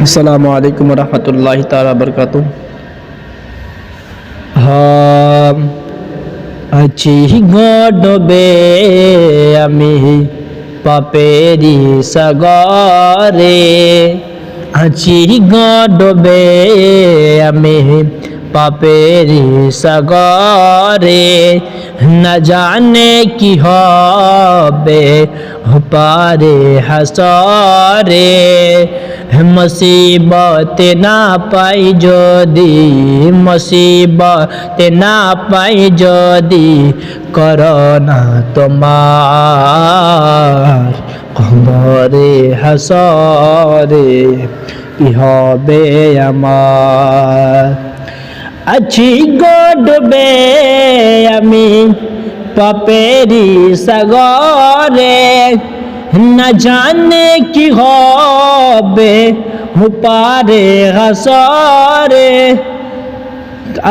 আসসালামু আলাইকুম রহমতুল্লাহ তাআলা বারাকাতুহু। আছি গডবে আমি পাপেরি সাগরে, আছি গডবে আমি পাপেরি সাগরে, না জানে কি হবে পারে হাসরে, মুসিবত না পাই যদি, মুসিবত না পাই যদি, করোনা তোমার কবরে হাসরে কি হবে আমার। আছি গডবে আমি পাপেরি সাগরে, না জানে কি হবে পারে হাসরে,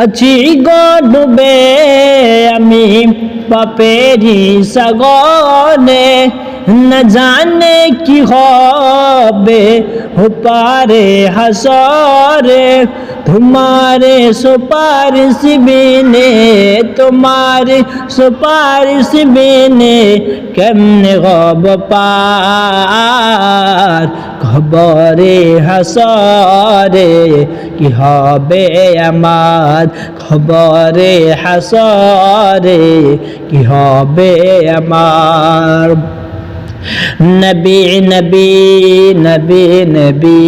আছি গডবে আমি পাপেরি সাগরে, না জানে কি হবে পারে হাসরে, তোমারে সুপারিশ বিনে, তোমারে সুপারিশ বিনে কেমনে হব পার কবরে হাসরে কি হবে আমার, কবরে হাসরে কি হবে আমার। নবী নবী নবী নবী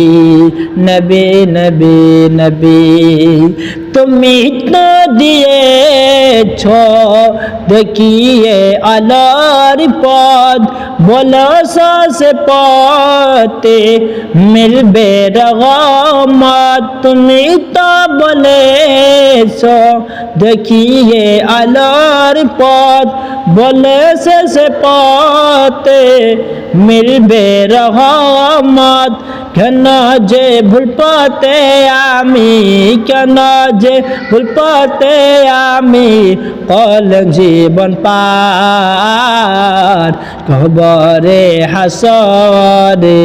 নবী নবী নবী, তুমি তো দিয়েছ দেখিয়ে আলোর পথ, বলো সে পথে মিলবে রহমত, তুমি তো বলেছ দেখিয়ে আলোর পথ, বলে সে পথে মিলবে রহমত, কেন যে ভুল পথে আমি, কেন যে ভুল পথে আমি কলঙ্ক জীবন পার কবরে হাসরে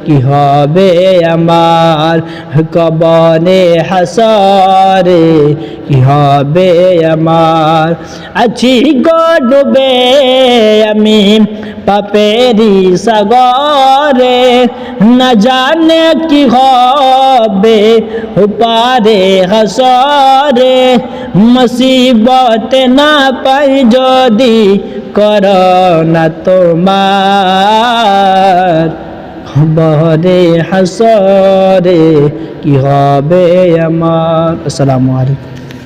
কি হবে আমার, কবরে হাসরে কি হবে আমার। আছি গডবে আমি পাপেরি সাগরে, না জানে কি হবে পারে হাসরে, মুসিবত না পাই যদি করোনা তোমার কবরে হাসরে কি হবে আমার। আসসালামু আলাইকুম।